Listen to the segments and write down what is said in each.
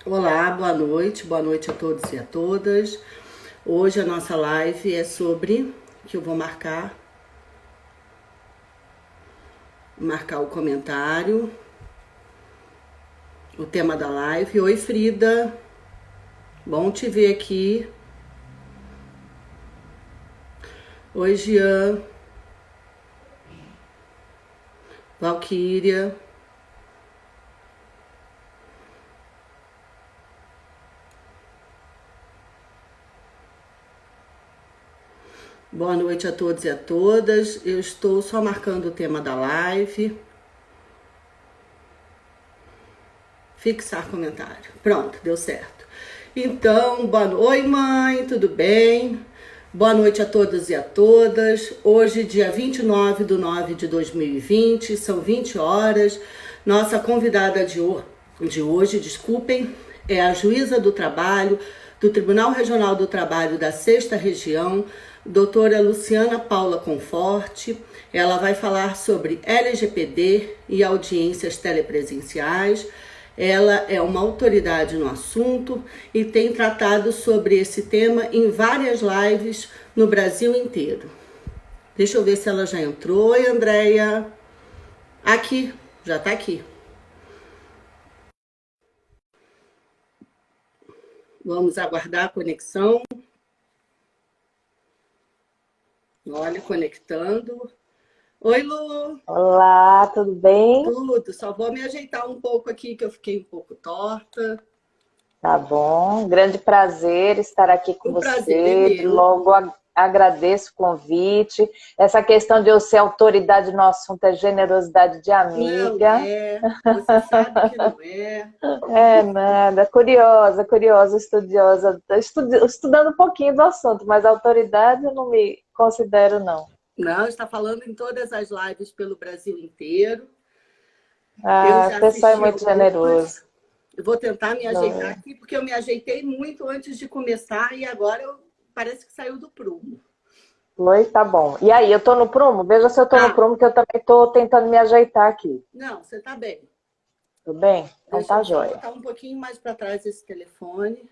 Olá, boa noite a todos e a todas. Hoje a nossa live é sobre, que eu vou marcar o comentário, o tema da live. Oi, Frida, bom te ver aqui. Oi, Jean, Valquíria. Boa noite a todos e a todas. Eu estou só marcando o tema da live. Fixar comentário. Pronto, deu certo. Então, oi, mãe, tudo bem? Boa noite a todos e a todas. Hoje, dia 29/9/2020, são 20 horas. Nossa convidada de hoje, desculpem, é a juíza do trabalho do Tribunal Regional do Trabalho da 6ª Região, doutora Luciana Paula Conforte. Ela vai falar sobre LGPD e audiências telepresenciais. Ela é uma autoridade no assunto e tem tratado sobre esse tema em várias lives no Brasil inteiro. Deixa eu ver se ela já entrou. Oi, Andréia. Aqui, já tá aqui. Vamos aguardar a conexão. Olha, conectando. Oi, Lu. Olá, tudo bem? Tudo, só vou me ajeitar um pouco aqui, que eu fiquei um pouco torta. Tá bom, grande prazer estar aqui com O prazer é você. meu. Logo agradeço o convite. Essa questão de eu ser autoridade no assunto é generosidade de Não amiga. é, você sabe que não é. É nada, curiosa, estudiosa, estudando um pouquinho do assunto, mas autoridade eu não me considero, não. Não, está falando em todas as lives pelo Brasil inteiro. Eu Ah, já o pessoal é assisti muito algumas. generoso. Eu vou tentar me ajeitar Não. aqui, porque eu me ajeitei muito antes de começar e agora parece que saiu do prumo. Oi, tá bom. E aí, eu tô no prumo? Veja se eu tô no Tá. prumo, que eu também tô tentando me ajeitar aqui. Não, você tá bem. Tudo bem? Então Deixa tá eu só jóia. botar um pouquinho mais para trás esse telefone.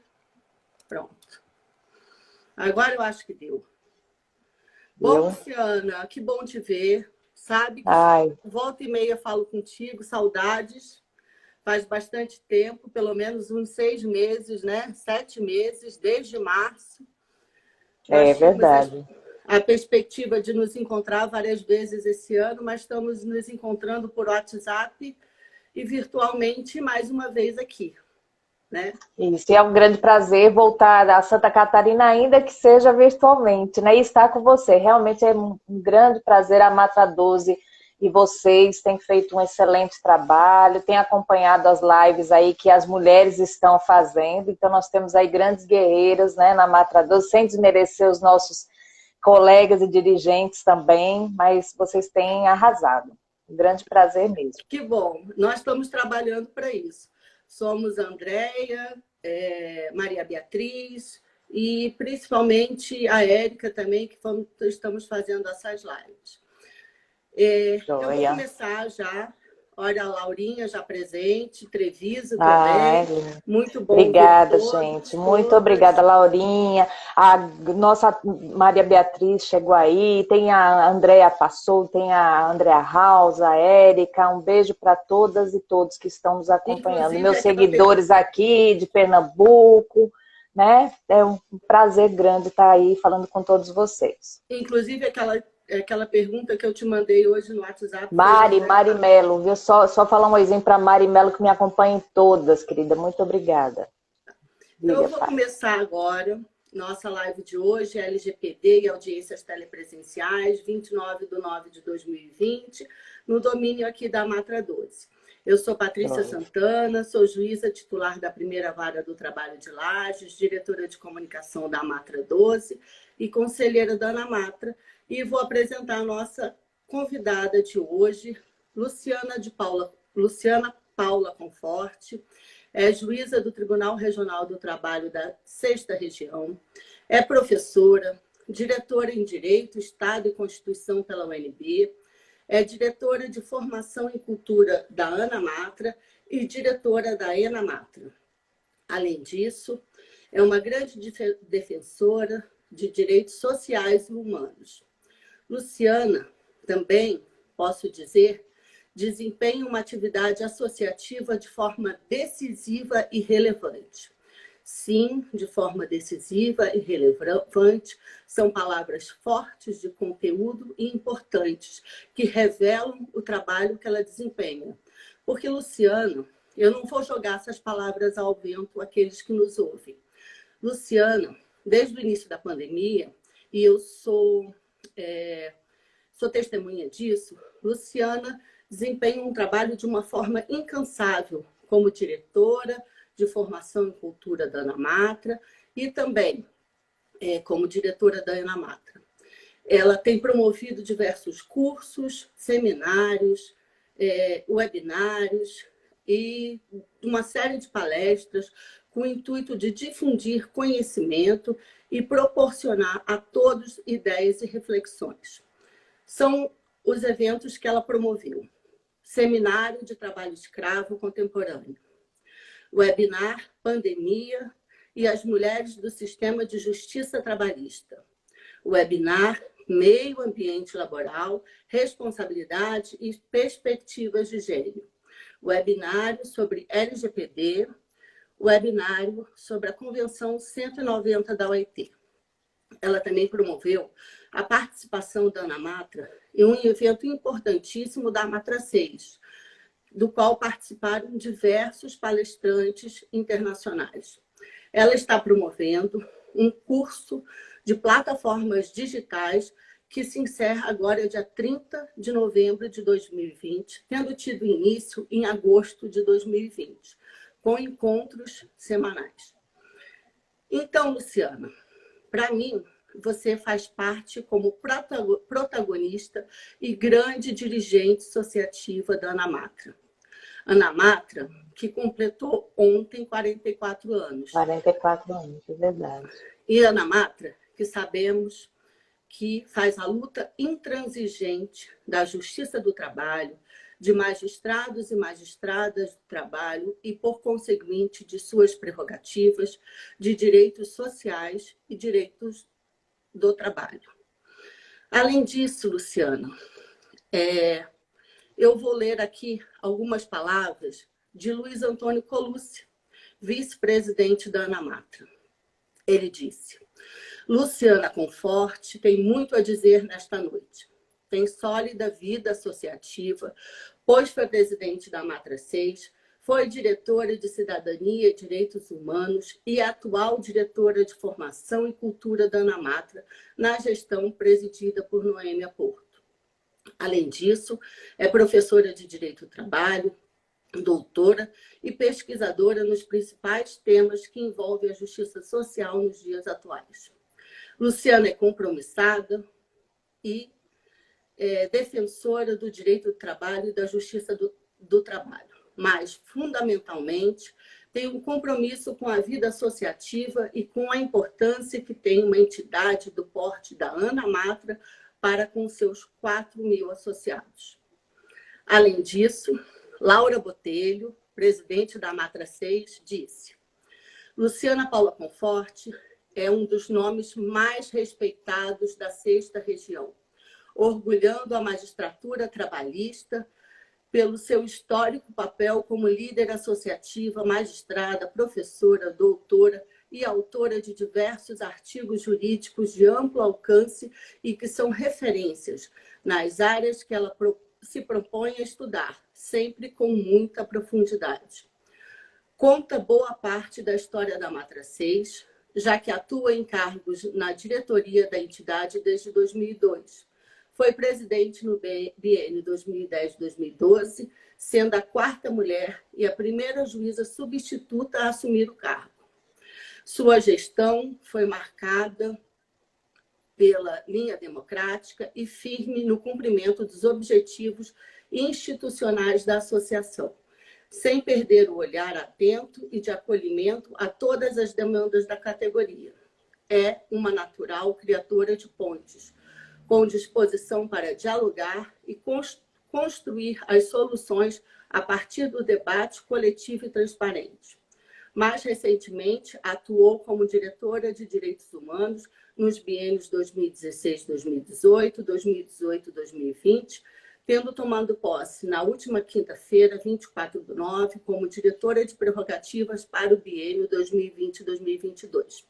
Pronto. Agora eu acho que deu. Bom, Viu? Luciana, que bom te ver. Sabe que Ai, volta e meia falo contigo, saudades. Faz bastante tempo, pelo menos uns 6 meses, né? 7 meses, desde março. Nós é tínhamos verdade. a perspectiva de nos encontrar várias vezes esse ano, mas estamos nos encontrando por WhatsApp e virtualmente mais uma vez aqui, né? Isso, e é um grande prazer voltar a Santa Catarina, ainda que seja virtualmente, né? E estar com você. Realmente é um grande prazer. A Matra 12 e vocês têm feito um excelente trabalho, têm acompanhado as lives aí que as mulheres estão fazendo. Então, nós temos aí grandes guerreiras, né, na Matra 12, sem desmerecer os nossos colegas e dirigentes também, mas vocês têm arrasado. Um grande prazer mesmo. Que bom, nós estamos trabalhando para isso. Somos a Andréia, Maria Beatriz e principalmente a Érica também, que estamos fazendo essas lives. Eu vou Joia. começar já. Olha, a Laurinha já presente, Treviso Ai, também. Muito bom ver obrigada, todos, gente. Muito obrigada, todas. Laurinha. A nossa Maria Beatriz chegou aí. Tem a Andréia Passou, tem a Andréa House, a Érica. Um beijo para todas e todos que estão nos acompanhando. Inclusive Meus aquela, seguidores aqui de Pernambuco, né? É um prazer grande estar aí falando com todos vocês. inclusive aquela pergunta que eu te mandei hoje no WhatsApp foi Mari Melo, viu? Só falar um oizinho para Mari Melo, que me acompanha em todas, querida. Muito obrigada. Então, eu Diga, vou pai. começar agora. Nossa live de hoje é LGPD e audiências telepresenciais, 29/9/2020, no domínio aqui da Matra 12. Eu sou Patrícia Santana, sou juíza titular da primeira vara do trabalho de Lages, diretora de comunicação da Matra 12 e conselheira da Ana Matra, e vou apresentar a nossa convidada de hoje, Luciana Paula Conforte. É juíza do Tribunal Regional do Trabalho da 6ª Região, é professora, diretora em Direito, Estado e Constituição pela UNB, é diretora de Formação em Cultura da Ana Matra e diretora da Ena Matra. Além disso, é uma grande defensora de direitos sociais e humanos. Luciana, também, posso dizer, desempenha uma atividade associativa de forma decisiva e relevante. Sim, de forma decisiva e relevante, são palavras fortes de conteúdo e importantes, que revelam o trabalho que ela desempenha. Porque, Luciana, eu não vou jogar essas palavras ao vento àqueles que nos ouvem. Luciana, desde o início da pandemia, e eu sou testemunha disso, Luciana desempenha um trabalho de uma forma incansável como diretora de formação em cultura da Anamatra e também como diretora da Anamatra. Ela tem promovido diversos cursos, seminários, webinários e uma série de palestras com o intuito de difundir conhecimento e proporcionar a todos ideias e reflexões. São os eventos que ela promoveu. Seminário de Trabalho Escravo Contemporâneo, webinar Pandemia e as Mulheres do Sistema de Justiça Trabalhista, webinar Meio Ambiente Laboral, Responsabilidade e Perspectivas de Gênero, webinário sobre LGPD, webinário sobre a Convenção 190 da OIT. Ela também promoveu a participação da Anamatra em um evento importantíssimo da Amatra 6, do qual participaram diversos palestrantes internacionais. Ela está promovendo um curso de plataformas digitais que se encerra agora dia 30 de novembro de 2020, tendo tido início em agosto de 2020, com encontros semanais. Então, Luciana, para mim, você faz parte como protagonista e grande dirigente associativa da Anamatra. Anamatra, que completou ontem 44 anos. 44 anos, é verdade. E Anamatra, que sabemos que faz a luta intransigente da justiça do trabalho, de magistrados e magistradas do trabalho e, por conseguinte, de suas prerrogativas, de direitos sociais e direitos do trabalho. Além disso, Luciana, eu vou ler aqui algumas palavras de Luiz Antônio Colucci, vice-presidente da Anamatra. Ele disse: Luciana Conforte tem muito a dizer nesta noite. Tem sólida vida associativa, pois foi presidente da Amatra 6, foi diretora de Cidadania e Direitos Humanos e atual diretora de Formação e Cultura da Anamatra, na gestão presidida por Noêmia Porto. Além disso, é professora de Direito do Trabalho, doutora e pesquisadora nos principais temas que envolvem a justiça social nos dias atuais. Luciana é compromissada e defensora do direito do trabalho e da justiça do trabalho, mas, fundamentalmente, tem um compromisso com a vida associativa e com a importância que tem uma entidade do porte da Anamatra para com seus 4.000 associados. Além disso, Laura Botelho, presidente da Amatra 6, disse: Luciana Paula Conforte é um dos nomes mais respeitados da 6ª região, orgulhando a magistratura trabalhista pelo seu histórico papel como líder associativa, magistrada, professora, doutora e autora de diversos artigos jurídicos de amplo alcance e que são referências nas áreas que ela se propõe a estudar, sempre com muita profundidade. Conta boa parte da história da Amatra 6, já que atua em cargos na diretoria da entidade desde 2002. Foi presidente no biênio 2010-2012, sendo a 4ª mulher e a primeira juíza substituta a assumir o cargo. Sua gestão foi marcada pela linha democrática e firme no cumprimento dos objetivos institucionais da associação, sem perder o olhar atento e de acolhimento a todas as demandas da categoria. É uma natural criadora de pontes, com disposição para dialogar e construir as soluções a partir do debate coletivo e transparente. Mais recentemente, atuou como diretora de Direitos Humanos nos biênios 2016-2018, 2018-2020, tendo tomado posse na última quinta-feira, 24/9, como diretora de prerrogativas para o biênio 2020-2022.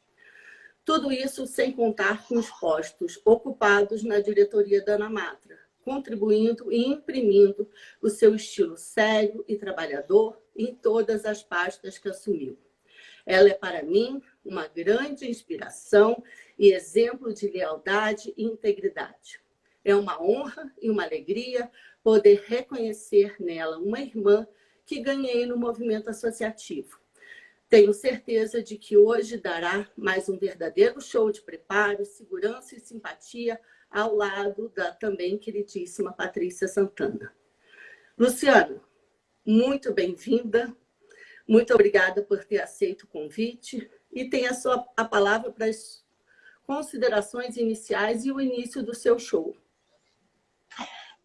Tudo isso sem contar com os postos ocupados na diretoria da ANAMATRA, contribuindo e imprimindo o seu estilo sério e trabalhador em todas as pastas que assumiu. Ela é, para mim, uma grande inspiração e exemplo de lealdade e integridade. É uma honra e uma alegria poder reconhecer nela uma irmã que ganhei no movimento associativo. Tenho certeza de que hoje dará mais um verdadeiro show de preparo, segurança e simpatia ao lado da também queridíssima Patrícia Santana. Luciana, muito bem-vinda. Muito obrigada por ter aceito o convite e tem a palavra para as considerações iniciais e o início do seu show.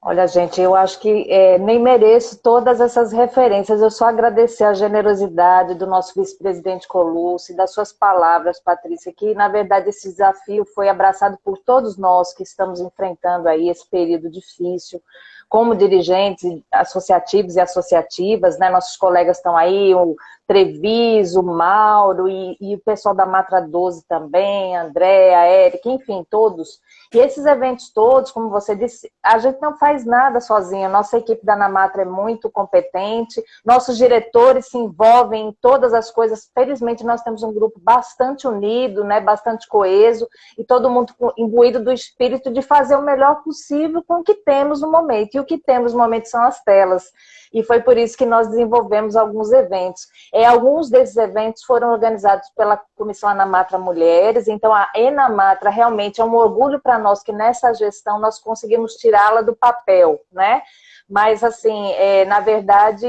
Olha, gente, eu acho que nem mereço todas essas referências. Eu só agradecer a generosidade do nosso vice-presidente Colucci, das suas palavras, Patrícia, que, na verdade, esse desafio foi abraçado por todos nós que estamos enfrentando aí esse período difícil, como dirigentes associativos e associativas, né? Nossos colegas estão aí, o Treviso, o Mauro e o pessoal da Matra 12 também, a Andréa, a Érica, enfim, todos. E esses eventos todos, como você disse, a gente não faz nada sozinha. Nossa equipe da ANAMATRA é muito competente, nossos diretores se envolvem em todas as coisas. Felizmente, nós temos um grupo bastante unido, né, bastante coeso, e todo mundo imbuído do espírito de fazer o melhor possível com o que temos no momento. E o que temos no momento são as telas. E foi por isso que nós desenvolvemos alguns eventos. Alguns desses eventos foram organizados pela Comissão ANAMATRA Mulheres, então a ENAMATRA realmente é um orgulho para nós que nessa gestão nós conseguimos tirá-la do papel, né? Mas, assim, na verdade,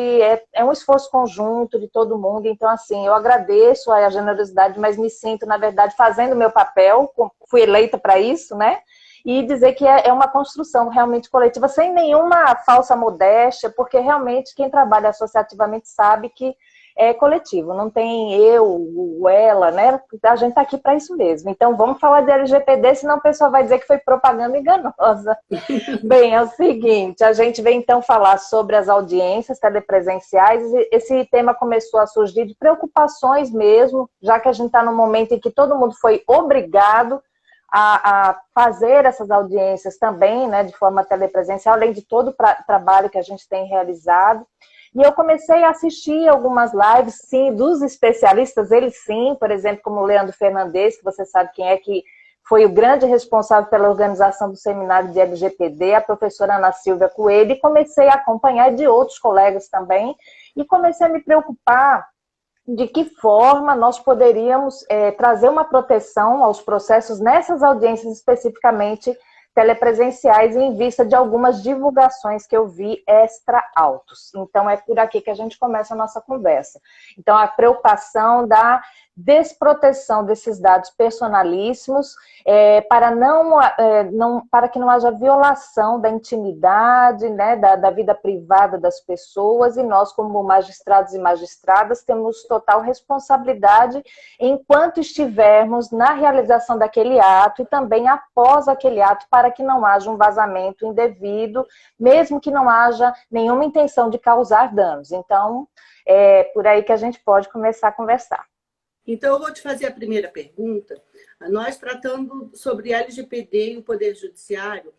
é um esforço conjunto de todo mundo. Então, assim, eu agradeço a generosidade, mas me sinto, na verdade, fazendo o meu papel, fui eleita para isso, né? E dizer que é uma construção realmente coletiva, sem nenhuma falsa modéstia, porque realmente quem trabalha associativamente sabe que é coletivo, não tem eu, ela, né? A gente está aqui para isso mesmo. Então, vamos falar de LGPD, senão o pessoal vai dizer que foi propaganda enganosa. Bem, é o seguinte, a gente vem então falar sobre as audiências telepresenciais. Esse tema começou a surgir de preocupações mesmo, já que a gente está num momento em que todo mundo foi obrigado a fazer essas audiências também, né, de forma telepresencial, além de todo o trabalho que a gente tem realizado. E eu comecei a assistir algumas lives, sim, dos especialistas, eles sim, por exemplo, como o Leandro Fernandes, que você sabe quem é, que foi o grande responsável pela organização do seminário de LGPD, a professora Ana Silvia Coelho, e comecei a acompanhar de outros colegas também, e comecei a me preocupar de que forma nós poderíamos trazer uma proteção aos processos nessas audiências especificamente telepresenciais em vista de algumas divulgações que eu vi extra autos. Então, é por aqui que a gente começa a nossa conversa. Então, a preocupação da desproteção desses dados personalíssimos para que não haja violação da intimidade, né, da vida privada das pessoas, e nós, como magistrados e magistradas, temos total responsabilidade enquanto estivermos na realização daquele ato e também após aquele ato, para que não haja um vazamento indevido, mesmo que não haja nenhuma intenção de causar danos. Então, é por aí que a gente pode começar a conversar. Então, eu vou te fazer a primeira pergunta. Nós tratando sobre LGPD e o Poder Judiciário,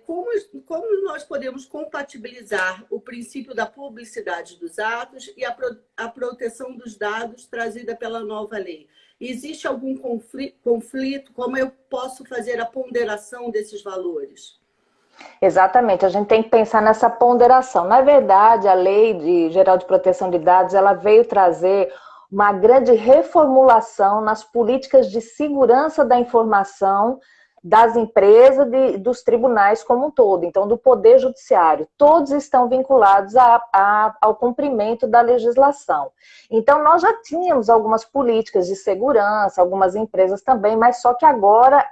como nós podemos compatibilizar o princípio da publicidade dos atos e a proteção dos dados trazida pela nova lei? Existe algum conflito? Como eu posso fazer a ponderação desses valores? Exatamente, a gente tem que pensar nessa ponderação. Na verdade, a Lei Geral de Proteção de Dados, ela veio trazer uma grande reformulação nas políticas de segurança da informação das empresas, dos tribunais como um todo, então do Poder Judiciário. Todos estão vinculados ao cumprimento da legislação. Então, nós já tínhamos algumas políticas de segurança, algumas empresas também, mas só que agora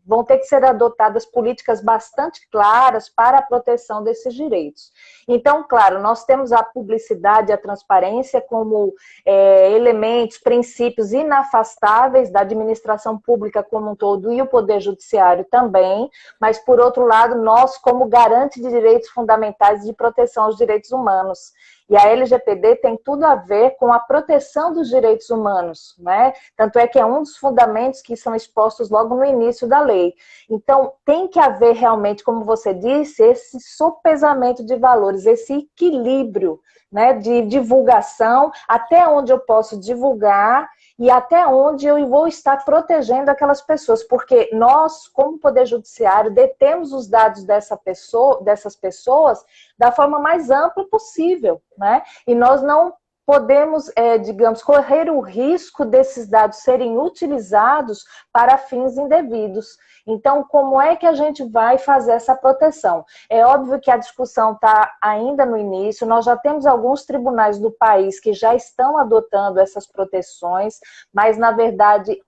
vão ter que ser adotadas políticas bastante claras para a proteção desses direitos. Então, claro, nós temos a publicidade e a transparência como elementos, princípios inafastáveis da administração pública como um todo e o Poder Judiciário também, mas, por outro lado, nós como garante de direitos fundamentais e de proteção aos direitos humanos. E a LGPD tem tudo a ver com a proteção dos direitos humanos, né? Tanto é que é um dos fundamentos que são expostos logo no início da lei. Então, tem que haver realmente, como você disse, esse sopesamento de valores, esse equilíbrio, né, de divulgação, até onde eu posso divulgar e até onde eu vou estar protegendo aquelas pessoas, porque nós, como Poder Judiciário, detemos os dados dessas pessoas da forma mais ampla possível, né? E nós não podemos, digamos, correr o risco desses dados serem utilizados para fins indevidos. Então, como é que a gente vai fazer essa proteção? É óbvio que a discussão está ainda no início, nós já temos alguns tribunais do país que já estão adotando essas proteções, mas, na verdade,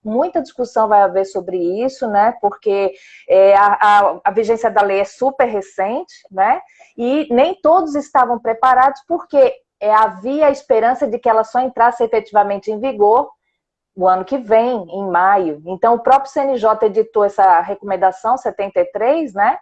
muita discussão vai haver sobre isso, né? Porque a vigência da lei é super recente, né? E nem todos estavam preparados, porque havia a esperança de que ela só entrasse efetivamente em vigor o ano que vem, em maio. Então, o próprio CNJ editou essa recomendação 73, né?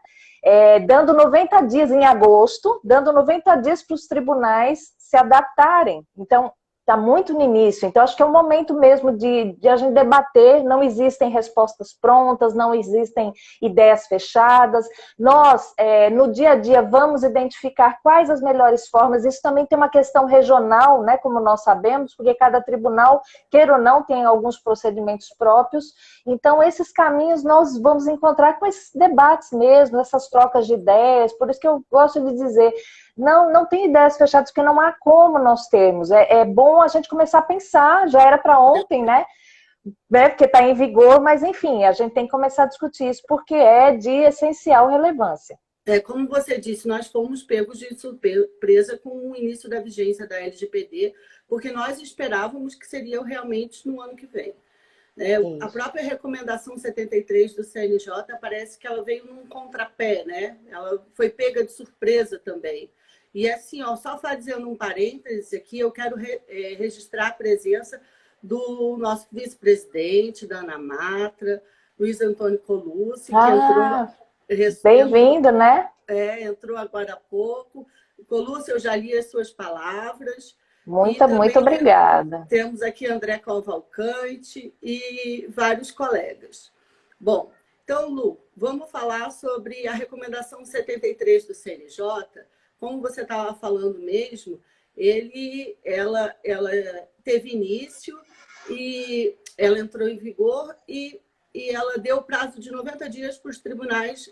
Dando 90 dias em agosto, dando 90 dias para os tribunais se adaptarem. Então, está muito no início. Então, acho que é o momento mesmo de a gente debater. Não existem respostas prontas, não existem ideias fechadas. Nós, no dia a dia, vamos identificar quais as melhores formas. Isso também tem uma questão regional, né, como nós sabemos, porque cada tribunal, queira ou não, tem alguns procedimentos próprios. Então, esses caminhos nós vamos encontrar com esses debates mesmo, essas trocas de ideias. Por isso que eu gosto de dizer, não tem ideias fechadas, porque não há como nós termos. É bom a gente começar a pensar, já era para ontem, né? Porque está em vigor, mas enfim, a gente tem que começar a discutir isso, porque é de essencial relevância. Como você disse, nós fomos pegos de surpresa com o início da vigência da LGPD, porque nós esperávamos que seria realmente no ano que vem. A própria recomendação 73 do CNJ parece que ela veio num contrapé, né? Ela foi pega de surpresa também. E assim, só fazendo um parênteses aqui, eu quero registrar a presença do nosso vice-presidente, da Ana Matra, Luiz Antônio Colucci, que entrou... Bem-vindo, né? Entrou agora há pouco. Colucci, eu já li as suas palavras. Muito obrigada. Temos aqui André Cavalcante e vários colegas. Bom, então, Lu, vamos falar sobre a recomendação 73 do CNJ. Como você estava falando mesmo, ela teve início e ela entrou em vigor e ela deu prazo de 90 dias para os tribunais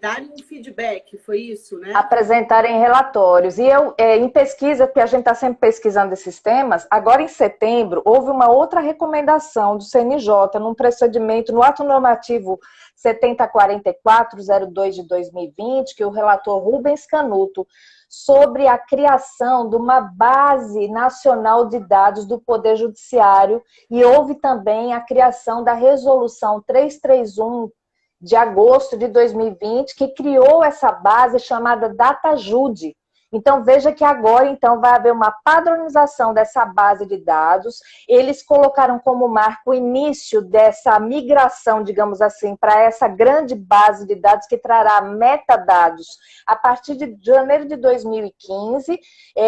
darem um feedback, foi isso, né? Apresentarem relatórios. E eu, em pesquisa, porque a gente está sempre pesquisando esses temas, agora em setembro, houve uma outra recomendação do CNJ, num procedimento, no ato normativo 7044-02 de 2020, que o relator Rubens Canuto, sobre a criação de uma base nacional de dados do Poder Judiciário, e houve também a criação da Resolução 331 de agosto de 2020, que criou essa base chamada DataJude. Então, veja que agora, então, vai haver uma padronização dessa base de dados. Eles colocaram como marco o início dessa migração, digamos assim, para essa grande base de dados que trará metadados a partir de janeiro de 2015,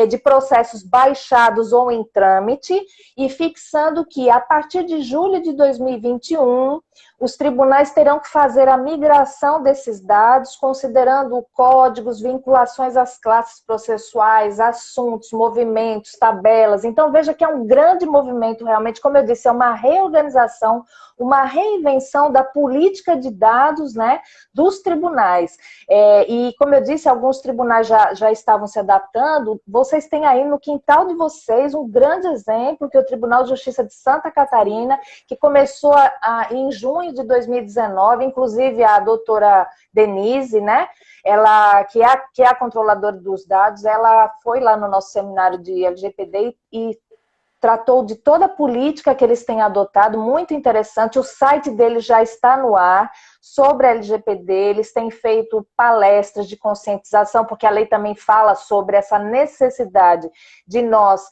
de processos baixados ou em trâmite, e fixando que, a partir de julho de 2021, os tribunais terão que fazer a migração desses dados, considerando códigos, vinculações às classes processuais, assuntos, movimentos, tabelas. Então, veja que é um grande movimento, realmente, como eu disse, é uma reorganização, uma reinvenção da política de dados, né, dos tribunais. E, como eu disse, alguns tribunais já estavam se adaptando. Vocês têm aí no quintal de vocês um grande exemplo, que é o Tribunal de Justiça de Santa Catarina, que começou em junho de 2019, inclusive a doutora Denise, né? Ela, que é a controladora dos dados, ela foi lá no nosso seminário de LGPD e tratou de toda a política que eles têm adotado, muito interessante. O site deles já está no ar sobre a LGPD, eles têm feito palestras de conscientização, porque a lei também fala sobre essa necessidade de nós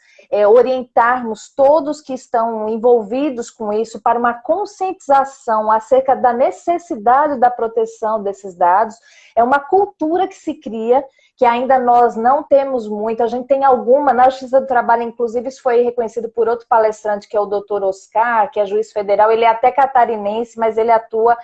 orientarmos todos que estão envolvidos com isso para uma conscientização acerca da necessidade da proteção desses dados. É uma cultura que se cria, que ainda nós não temos muito, a gente tem alguma, na Justiça do Trabalho, inclusive, isso foi reconhecido por outro palestrante, que é o doutor Oscar, que é juiz federal, ele é até catarinense, mas ele atua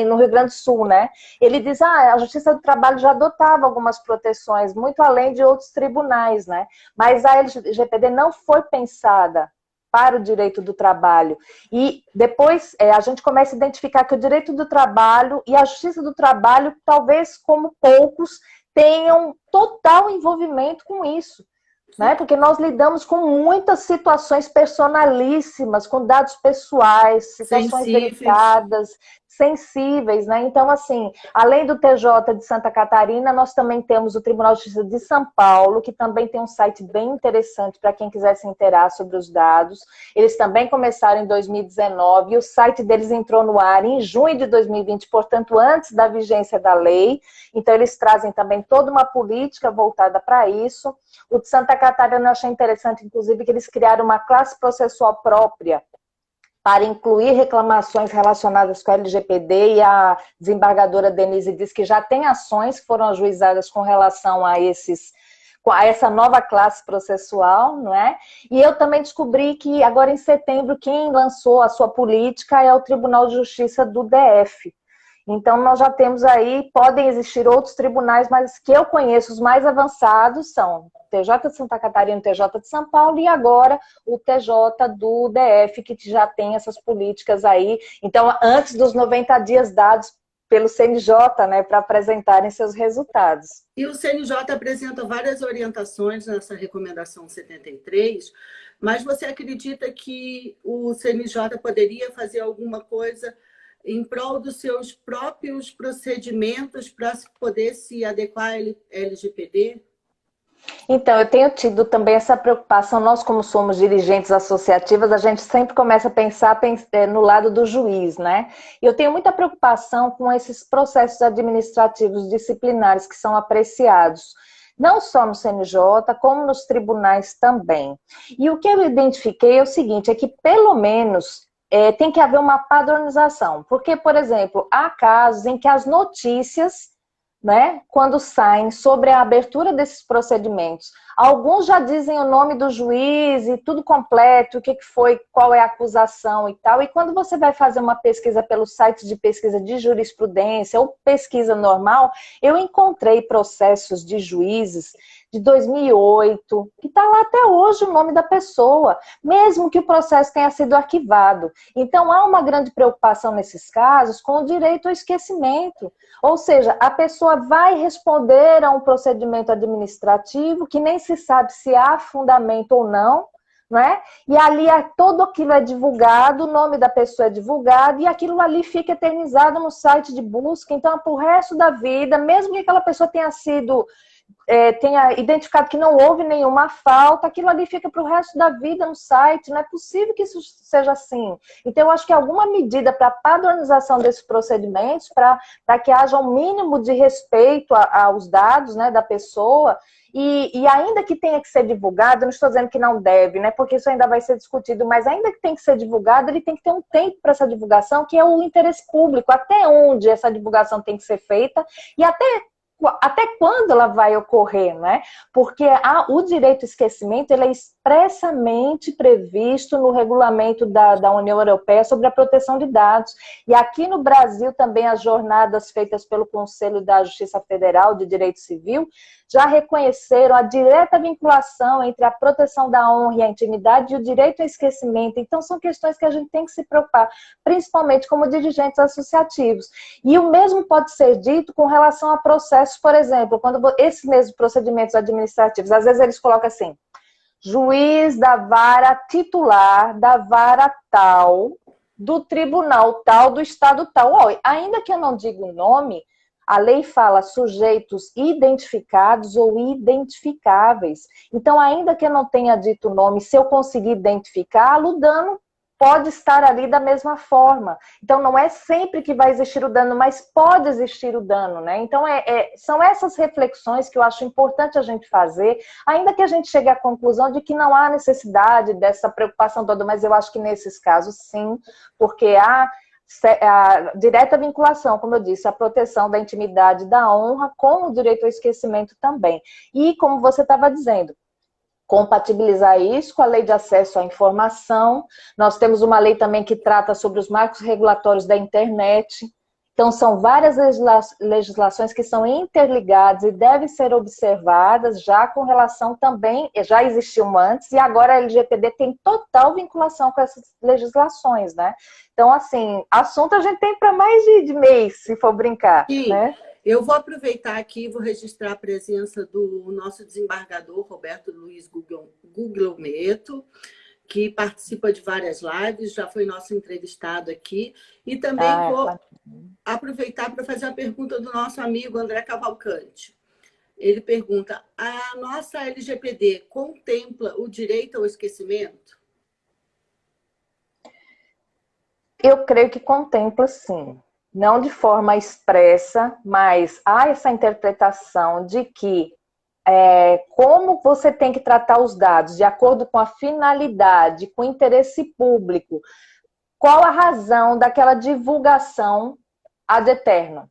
no Rio Grande do Sul, né? Ele diz, a Justiça do Trabalho já adotava algumas proteções, muito além de outros tribunais, né? Mas a LGPD não foi pensada para o direito do trabalho. E depois a gente começa a identificar que o direito do trabalho e a Justiça do Trabalho, talvez como poucos, tenham total envolvimento com isso, né? Porque nós lidamos com muitas situações personalíssimas, com dados pessoais, situações delicadas, sensíveis, né? Então, assim, além do TJ de Santa Catarina, nós também temos o Tribunal de Justiça de São Paulo, que também tem um site bem interessante para quem quiser se inteirar sobre os dados. Eles também começaram em 2019 e o site deles entrou no ar em junho de 2020, portanto, antes da vigência da lei. Então, eles trazem também toda uma política voltada para isso. O de Santa Catarina eu achei interessante, inclusive, que eles criaram uma classe processual própria para incluir reclamações relacionadas com a LGPD, e a desembargadora Denise diz que já tem ações que foram ajuizadas com relação a essa nova classe processual, não é? E eu também descobri que agora em setembro quem lançou a sua política é o Tribunal de Justiça do DF. Então, nós já temos aí, podem existir outros tribunais, mas que eu conheço, os mais avançados são o TJ de Santa Catarina, o TJ de São Paulo e agora o TJ do DF, que já tem essas políticas aí. Então, antes dos 90 dias dados pelo CNJ, né, para apresentarem seus resultados. E o CNJ apresenta várias orientações nessa recomendação 73, mas você acredita que o CNJ poderia fazer alguma coisa em prol dos seus próprios procedimentos para poder se adequar à LGPD? Então, eu tenho tido também essa preocupação. Nós, como somos dirigentes associativas, a gente sempre começa a pensar no lado do juiz, né? E eu tenho muita preocupação com esses processos administrativos disciplinares que são apreciados, não só no CNJ, como nos tribunais também. E o que eu identifiquei é o seguinte, é que pelo menos tem que haver uma padronização. Porque, por exemplo, há casos em que as notícias, né, quando saem sobre a abertura desses procedimentos, alguns já dizem o nome do juiz e tudo completo, o que foi, qual é a acusação e tal, e quando você vai fazer uma pesquisa pelo site de pesquisa de jurisprudência ou pesquisa normal, eu encontrei processos de juízes de 2008, que está lá até hoje o nome da pessoa, mesmo que o processo tenha sido arquivado. Então, há uma grande preocupação nesses casos com o direito ao esquecimento. Ou seja, a pessoa vai responder a um procedimento administrativo que nem se sabe se há fundamento ou não, né? E ali todo aquilo é divulgado, o nome da pessoa é divulgado e aquilo ali fica eternizado no site de busca. Então, para o resto da vida, mesmo que aquela pessoa tenha identificado que não houve nenhuma falta, aquilo ali fica para o resto da vida no site, não é possível que isso seja assim. Então, eu acho que alguma medida para a padronização desses procedimentos, para que haja um mínimo de respeito aos dados, né, da pessoa, e ainda que tenha que ser divulgado, eu não estou dizendo que não deve, né, porque isso ainda vai ser discutido, mas ainda que tenha que ser divulgado, ele tem que ter um tempo para essa divulgação, que é o interesse público, até onde essa divulgação tem que ser feita, e até quando ela vai ocorrer, né? Porque o direito ao esquecimento ele é expressamente previsto no regulamento da União Europeia sobre a proteção de dados. E aqui no Brasil também as jornadas feitas pelo Conselho da Justiça Federal de Direito Civil já reconheceram a direta vinculação entre a proteção da honra e a intimidade e o direito ao esquecimento. Então, são questões que a gente tem que se preocupar, principalmente como dirigentes associativos. E o mesmo pode ser dito com relação a processos, por exemplo, quando esses mesmos procedimentos administrativos, às vezes eles colocam assim, juiz da vara titular, da vara tal, do tribunal tal, do estado tal. Olha, ainda que eu não diga o nome, a lei fala sujeitos identificados ou identificáveis. Então, ainda que eu não tenha dito o nome, se eu conseguir identificá-lo, o dano pode estar ali da mesma forma. Então, não é sempre que vai existir o dano, mas pode existir o dano, né? Então, são essas reflexões que eu acho importante a gente fazer, ainda que a gente chegue à conclusão de que não há necessidade dessa preocupação toda, mas eu acho que nesses casos, sim, porque há a direta vinculação, como eu disse, a proteção da intimidade e da honra com o direito ao esquecimento também. E, como você estava dizendo, compatibilizar isso com a lei de acesso à informação. Nós temos uma lei também que trata sobre os marcos regulatórios da internet. Então, são várias legislações que são interligadas e devem ser observadas já com relação também, já existiam antes, e agora a LGPD tem total vinculação com essas legislações, né? Então, assim, assunto a gente tem para mais de mês, se for brincar, Sim. né? Eu vou aproveitar aqui e vou registrar a presença do nosso desembargador, Roberto Luiz Guglielmetto, que participa de várias lives, já foi nosso entrevistado aqui. E também vou aproveitar para fazer a pergunta do nosso amigo André Cavalcante. Ele pergunta, a nossa LGPD contempla o direito ao esquecimento? Eu creio que contempla, sim. Não de forma expressa, mas há essa interpretação de que como você tem que tratar os dados de acordo com a finalidade, com o interesse público, qual a razão daquela divulgação ad eternum,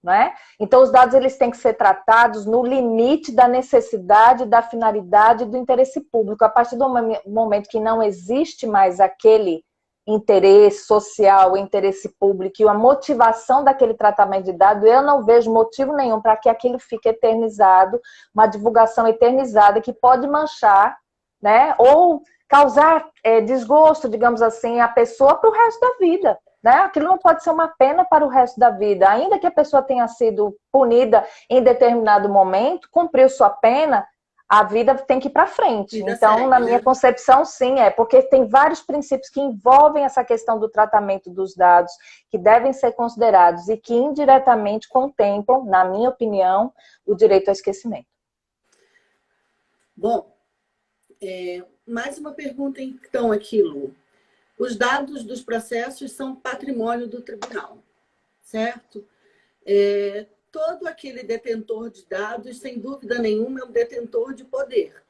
não é? Então, os dados eles têm que ser tratados no limite da necessidade, da finalidade e do interesse público. A partir do momento que não existe mais aquele interesse social, interesse público e a motivação daquele tratamento de dados, eu não vejo motivo nenhum para que aquilo fique eternizado, uma divulgação eternizada que pode manchar, né, ou causar desgosto, digamos assim, à pessoa para o resto da vida. Né? Aquilo não pode ser uma pena para o resto da vida. Ainda que a pessoa tenha sido punida em determinado momento, cumpriu sua pena, a vida tem que ir para frente. Então, segue, na minha concepção, sim, porque tem vários princípios que envolvem essa questão do tratamento dos dados, que devem ser considerados e que indiretamente contemplam, na minha opinião, o direito ao esquecimento. Bom, mais uma pergunta então aqui, Lu. Os dados dos processos são patrimônio do tribunal, certo? Todo aquele detentor de dados, sem dúvida nenhuma, é um detentor de poder.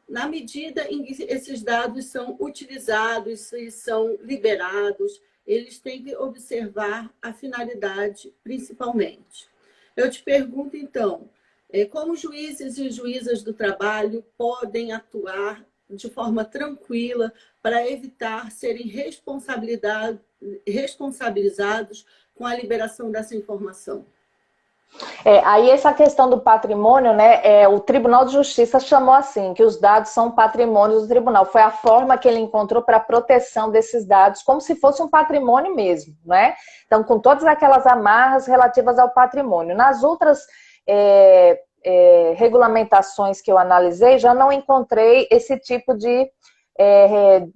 Na medida em que esses dados são utilizados e são liberados, eles têm que observar a finalidade, principalmente. Eu te pergunto, então, como juízes e juízas do trabalho podem atuar de forma tranquila para evitar serem responsabilizados com a liberação dessa informação? Aí essa questão do patrimônio, né, o Tribunal de Justiça chamou assim, que os dados são patrimônio do tribunal. Foi a forma que ele encontrou para a proteção desses dados, como se fosse um patrimônio mesmo, né? Então, com todas aquelas amarras relativas ao patrimônio. Nas outras regulamentações que eu analisei, já não encontrei esse tipo de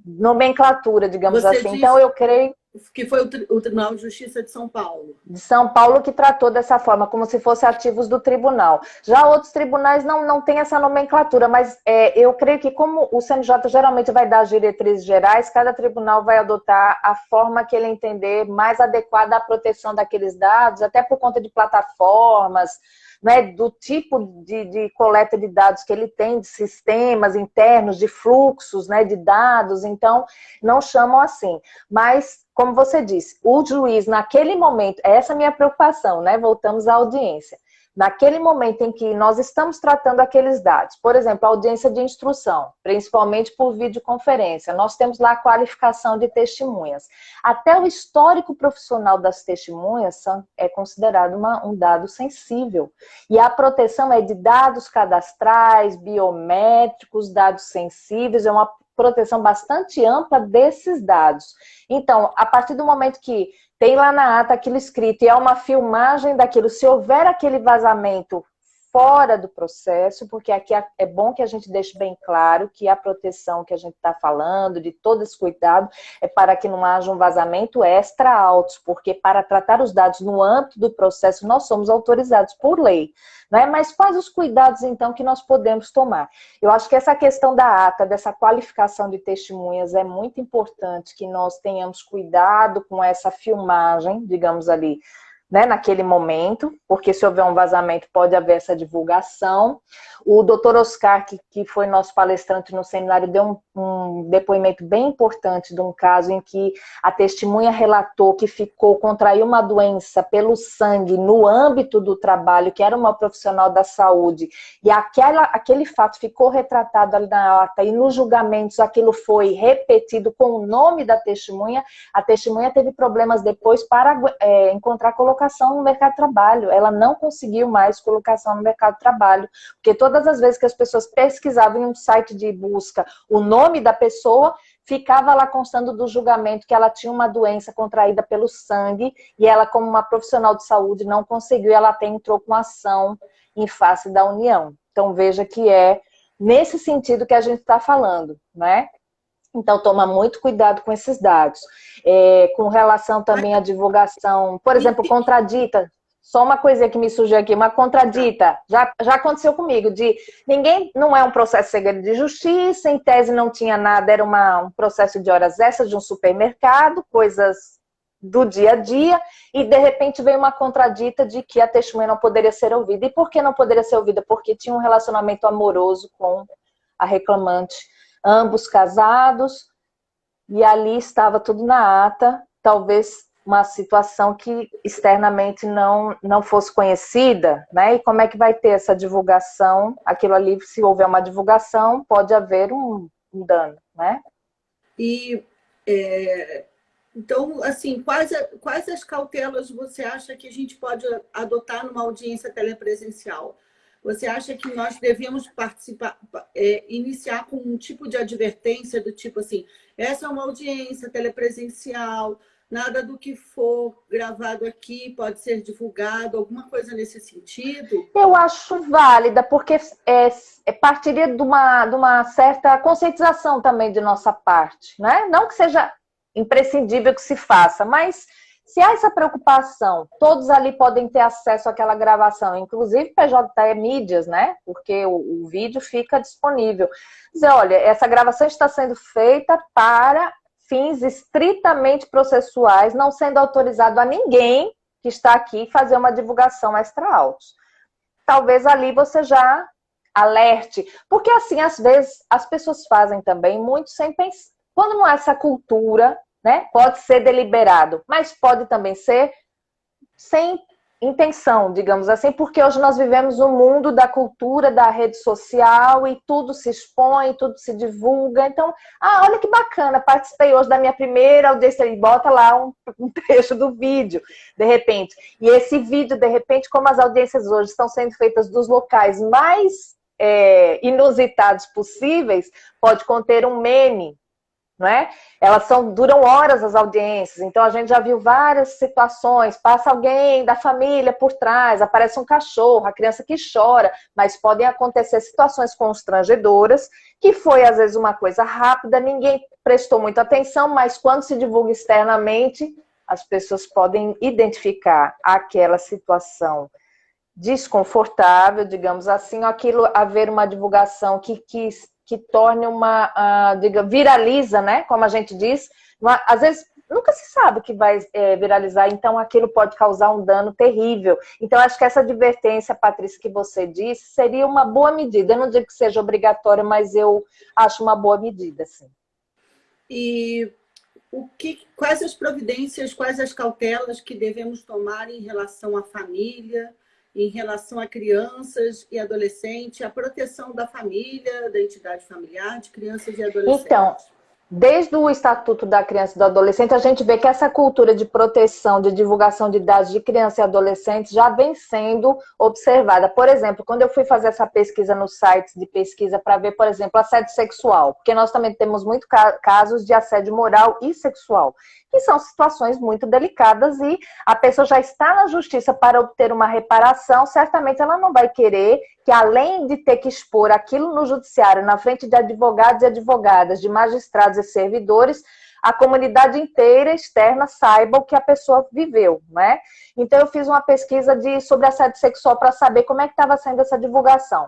nomenclatura, digamos assim. Então, eu creio que foi o Tribunal de Justiça de São Paulo. De São Paulo que tratou dessa forma, como se fossem ativos do tribunal. Já outros tribunais não têm essa nomenclatura, mas eu creio que como o CNJ geralmente vai dar diretrizes gerais, cada tribunal vai adotar a forma que ele entender mais adequada à proteção daqueles dados, até por conta de plataformas, né, do tipo de coleta de dados que ele tem, de sistemas internos, de fluxos, né, de dados, então não chamam assim. Mas, como você disse, o juiz naquele momento, essa é a minha preocupação, né, voltamos à audiência, naquele momento em que nós estamos tratando aqueles dados, por exemplo, a audiência de instrução, principalmente por videoconferência, nós temos lá a qualificação de testemunhas. Até o histórico profissional das testemunhas é considerado um dado sensível. E a proteção é de dados cadastrais, biométricos, dados sensíveis, é uma proteção bastante ampla desses dados. Então, a partir do momento que tem lá na ata aquilo escrito e é uma filmagem daquilo, se houver aquele vazamento fora do processo, porque aqui é bom que a gente deixe bem claro que a proteção que a gente está falando, de todo esse cuidado, é para que não haja um vazamento extra-autos, porque para tratar os dados no âmbito do processo, nós somos autorizados por lei. Né? Mas quais os cuidados, então, que nós podemos tomar? Eu acho que essa questão da ata, dessa qualificação de testemunhas, é muito importante que nós tenhamos cuidado com essa filmagem, digamos ali, né, naquele momento, porque se houver um vazamento pode haver essa divulgação. O doutor Oscar, que foi nosso palestrante no seminário, deu um depoimento bem importante de um caso em que a testemunha relatou que contraiu uma doença pelo sangue no âmbito do trabalho, que era uma profissional da saúde, e aquele fato ficou retratado ali na ata, e nos julgamentos aquilo foi repetido com o nome da testemunha. A testemunha teve problemas depois para encontrar colocação no mercado de trabalho. Ela não conseguiu mais colocação no mercado de trabalho, porque todas as vezes que as pessoas pesquisavam em um site de busca o nome da pessoa, ficava lá constando do julgamento que ela tinha uma doença contraída pelo sangue, e ela, como uma profissional de saúde, não conseguiu, ela até entrou com ação em face da União. Então veja que é nesse sentido que a gente está falando, né? Então, toma muito cuidado com esses dados. Com relação também à divulgação, por exemplo, contradita. Só uma coisinha que me surgiu aqui, uma contradita. Já aconteceu comigo, não é um processo segredo de justiça, em tese não tinha nada, era um processo de horas extras de um supermercado, coisas do dia a dia, e de repente veio uma contradita de que a testemunha não poderia ser ouvida. E por que não poderia ser ouvida? Porque tinha um relacionamento amoroso com a reclamante, ambos casados, e ali estava tudo na ata, talvez uma situação que externamente não fosse conhecida, né? E como é que vai ter essa divulgação? Aquilo ali, se houver uma divulgação, pode haver um dano, né? E, então, assim, quais as cautelas você acha que a gente pode adotar numa audiência telepresencial? Você acha que nós devemos iniciar com um tipo de advertência do tipo assim, essa é uma audiência telepresencial, nada do que for gravado aqui pode ser divulgado, alguma coisa nesse sentido? Eu acho válida, porque partiria de uma certa conscientização também de nossa parte, né? Não que seja imprescindível que se faça, mas se há essa preocupação, todos ali podem ter acesso àquela gravação, inclusive PJ Mídias, né? Porque o vídeo fica disponível. Dizer, olha, essa gravação está sendo feita para fins estritamente processuais, não sendo autorizado a ninguém que está aqui fazer uma divulgação extra-autos. Talvez ali você já alerte, porque assim, às vezes, as pessoas fazem também muito sem pensar. Quando não há essa cultura, né, pode ser deliberado, mas pode também ser sem intenção, digamos assim, porque hoje nós vivemos um mundo da cultura, da rede social, e tudo se expõe, tudo se divulga. Então, olha que bacana, participei hoje da minha primeira audiência, e bota lá um trecho do vídeo, de repente. E esse vídeo, de repente, como as audiências hoje estão sendo feitas dos locais mais inusitados possíveis, pode conter um meme, não é? Duram horas as audiências, então a gente já viu várias situações, passa alguém da família por trás, aparece um cachorro, a criança que chora, mas podem acontecer situações constrangedoras, que foi às vezes uma coisa rápida, ninguém prestou muita atenção, mas quando se divulga externamente, as pessoas podem identificar aquela situação desconfortável, digamos assim, aquilo haver uma divulgação que torne viraliza, né? Como a gente diz, às vezes nunca se sabe que vai viralizar, então aquilo pode causar um dano terrível. Então, acho que essa advertência, Patrícia, que você disse, seria uma boa medida. Eu não digo que seja obrigatória, mas eu acho uma boa medida, sim. E quais as providências, quais as cautelas que devemos tomar em relação à família, em relação a crianças e adolescentes, a proteção da família, da entidade familiar, de crianças e adolescentes? Então, Desde o Estatuto da Criança e do Adolescente, a gente vê que essa cultura de proteção, de divulgação de dados de criança e adolescentes já vem sendo observada. Por exemplo, quando eu fui fazer essa pesquisa nos sites de pesquisa para ver, por exemplo, assédio sexual, porque nós também temos muitos casos de assédio moral e sexual, que são situações muito delicadas e a pessoa já está na justiça para obter uma reparação, certamente ela não vai querer que, além de ter que expor aquilo no judiciário, na frente de advogados e advogadas, de magistrados e servidores, a comunidade inteira externa saiba o que a pessoa viveu, né? Então, eu fiz uma pesquisa sobre assédio sexual para saber como é que estava sendo essa divulgação.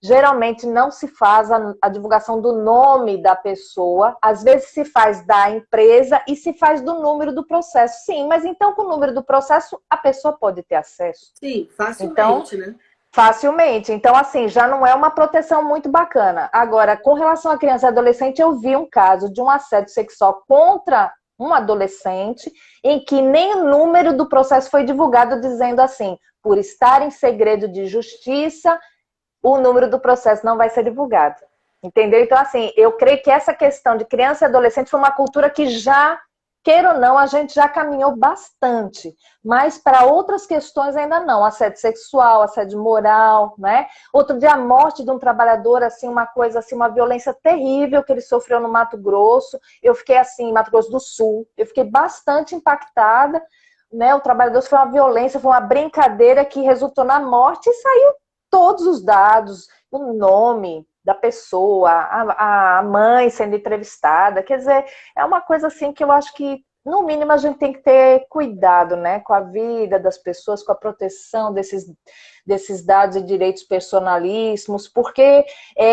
Geralmente não se faz a divulgação do nome da pessoa, às vezes se faz da empresa e se faz do número do processo. Sim, mas então com o número do processo a pessoa pode ter acesso. Sim, facilmente, então, né? Facilmente. Então, assim, já não é uma proteção muito bacana. Agora, com relação à criança e adolescente, eu vi um caso de um assédio sexual contra um adolescente, em que nem o número do processo foi divulgado, dizendo assim, por estar em segredo de justiça, o número do processo não vai ser divulgado. Entendeu? Então, assim, eu creio que essa questão de criança e adolescente foi uma cultura que já, queira ou não, a gente já caminhou bastante. Mas para outras questões ainda não. Assédio sexual, assédio moral, né? Outro dia, a morte de um trabalhador, assim, uma coisa assim, uma violência terrível que ele sofreu no Mato Grosso. Eu fiquei assim, Mato Grosso do Sul, eu fiquei bastante impactada, né? O trabalhador foi uma violência, foi uma brincadeira que resultou na morte e saiu todos os dados, o nome da pessoa, a mãe sendo entrevistada. Quer dizer, é uma coisa assim que eu acho que, no mínimo, a gente tem que ter cuidado, né, com a vida das pessoas, com a proteção desses dados e direitos personalíssimos, porque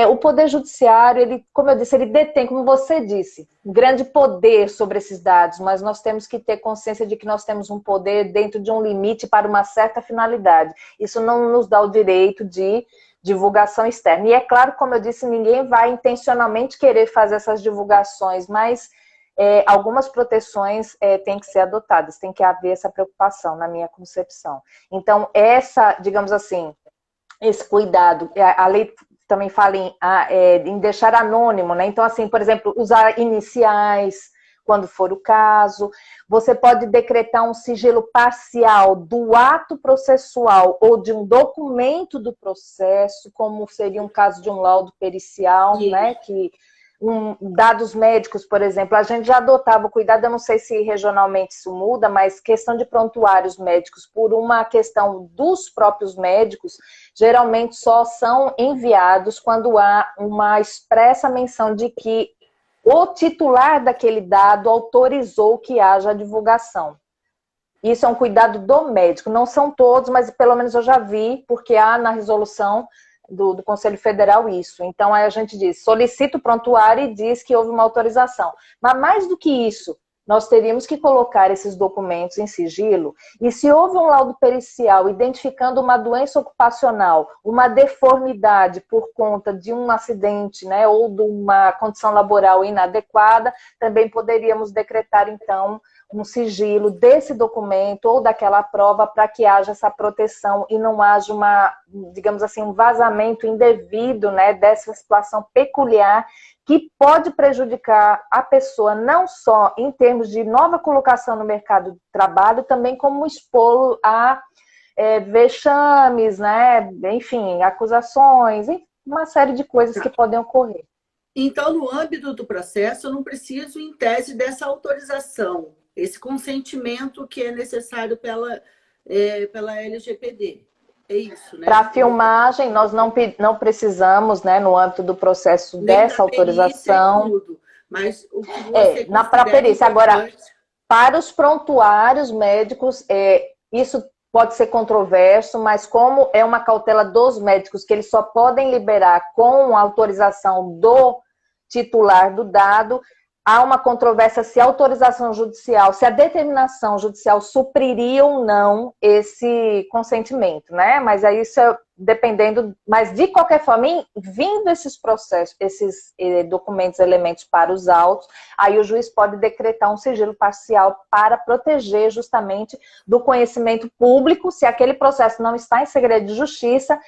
o Poder Judiciário, ele, como eu disse, ele detém, como você disse, um grande poder sobre esses dados, mas nós temos que ter consciência de que nós temos um poder dentro de um limite para uma certa finalidade. Isso não nos dá o direito de divulgação externa. E é claro, como eu disse, ninguém vai intencionalmente querer fazer essas divulgações, mas algumas proteções têm que ser adotadas, tem que haver essa preocupação, na minha concepção. Então, digamos assim, esse cuidado, a lei também fala em deixar anônimo, né? Então, assim, por exemplo, usar iniciais, quando for o caso. Você pode decretar um sigilo parcial do ato processual ou de um documento do processo, como seria um caso de um laudo pericial, né? Que dados médicos, por exemplo, a gente já adotava o cuidado, eu não sei se regionalmente isso muda, mas questão de prontuários médicos, por uma questão dos próprios médicos, geralmente só são enviados quando há uma expressa menção de que o titular daquele dado autorizou que haja a divulgação. Isso é um cuidado do médico, não são todos, mas pelo menos eu já vi, porque há na resolução do Conselho Federal isso. Então, aí a gente diz, solicita o prontuário e diz que houve uma autorização. Mas mais do que isso, nós teríamos que colocar esses documentos em sigilo, e se houve um laudo pericial identificando uma doença ocupacional, uma deformidade por conta de um acidente, né, ou de uma condição laboral inadequada, também poderíamos decretar, então, um sigilo desse documento ou daquela prova para que haja essa proteção e não haja digamos assim, um vazamento indevido, né, dessa situação peculiar que pode prejudicar a pessoa não só em termos de nova colocação no mercado de trabalho, também como expô-lo a vexames, né, enfim, acusações, uma série de coisas que podem ocorrer. Então, no âmbito do processo, eu não preciso, em tese, dessa autorização, esse consentimento que é necessário pela LGPD. É isso, né? Para filmagem, nós não precisamos, né, no âmbito do processo, dessa autorização. Tudo, mas o que você para perícia. Agora, para os prontuários médicos, isso pode ser controverso, mas como é uma cautela dos médicos, que eles só podem liberar com a autorização do titular do dado, há uma controvérsia se a autorização judicial, se a determinação judicial supriria ou não esse consentimento, né? Mas aí isso é dependendo, mas de qualquer forma, vindo esses processos, esses documentos, elementos para os autos, aí o juiz pode decretar um sigilo parcial para proteger justamente do conhecimento público, se aquele processo não está em segredo de justiça,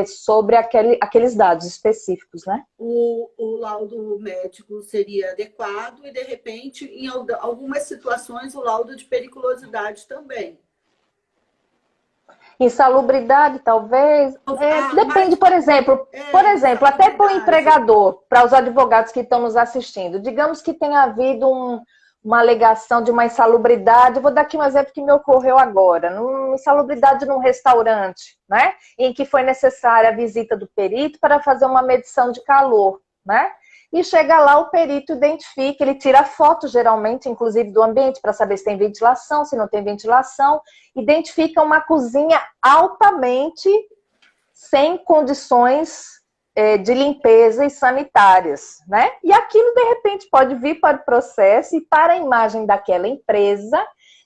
sobre aqueles dados específicos, né? O laudo médico seria adequado e, de repente, em algumas situações, o laudo de periculosidade também. Insalubridade, talvez. Depende, por exemplo, até para o empregador, para os advogados que estão nos assistindo. Digamos que tenha havido uma alegação de uma insalubridade. Vou dar aqui um exemplo que me ocorreu agora. Uma insalubridade num restaurante, né? Em que foi necessária a visita do perito para fazer uma medição de calor, né? E chega lá, o perito identifica, ele tira foto, geralmente, inclusive, do ambiente, para saber se tem ventilação, se não tem ventilação. Identifica uma cozinha altamente sem condições de limpeza e sanitárias, né? E aquilo, de repente, pode vir para o processo e para a imagem daquela empresa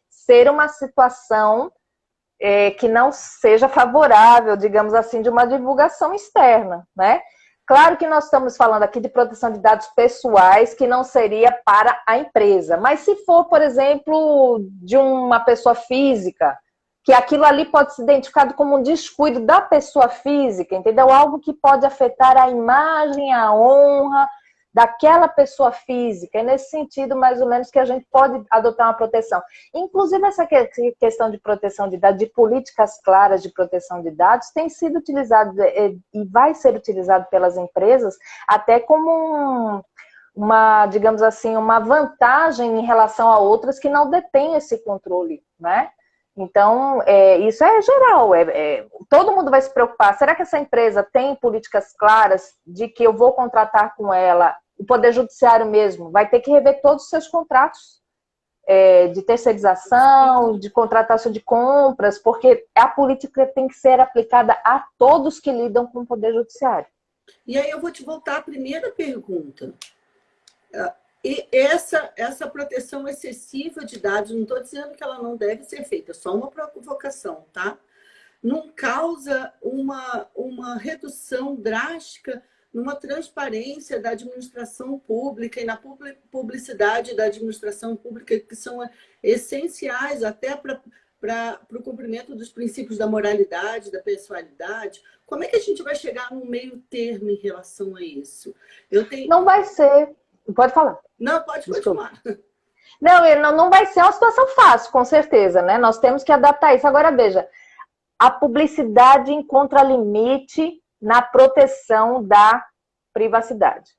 ser uma situação que não seja favorável, digamos assim, de uma divulgação externa, né? Claro que nós estamos falando aqui de proteção de dados pessoais, que não seria para a empresa. Mas se for, por exemplo, de uma pessoa física, que aquilo ali pode ser identificado como um descuido da pessoa física, entendeu? Algo que pode afetar a imagem, a honra daquela pessoa física. É nesse sentido, mais ou menos, que a gente pode adotar uma proteção. Inclusive, essa questão de proteção de dados, de políticas claras de proteção de dados, tem sido utilizado e vai ser utilizado pelas empresas até como uma, digamos assim, uma vantagem em relação a outras que não detêm esse controle, né? Então, isso é geral, todo mundo vai se preocupar. Será que essa empresa tem políticas claras de que eu vou contratar com ela? O Poder Judiciário mesmo vai ter que rever todos os seus contratos de terceirização, de contratação de compras, porque a política tem que ser aplicada a todos que lidam com o Poder Judiciário. E aí eu vou te voltar à primeira pergunta. E essa proteção excessiva de dados, não estou dizendo que ela não deve ser feita, é só uma provocação, tá? Não causa uma redução drástica numa transparência da administração pública e na publicidade da administração pública, que são essenciais até para o cumprimento dos princípios da moralidade, da pessoalidade. Como é que a gente vai chegar num meio termo em relação a isso? Não vai ser... Pode falar. Não, pode continuar. Não vai ser uma situação fácil, com certeza, né? Nós temos que adaptar isso. Agora, veja, a publicidade encontra limite na proteção da privacidade.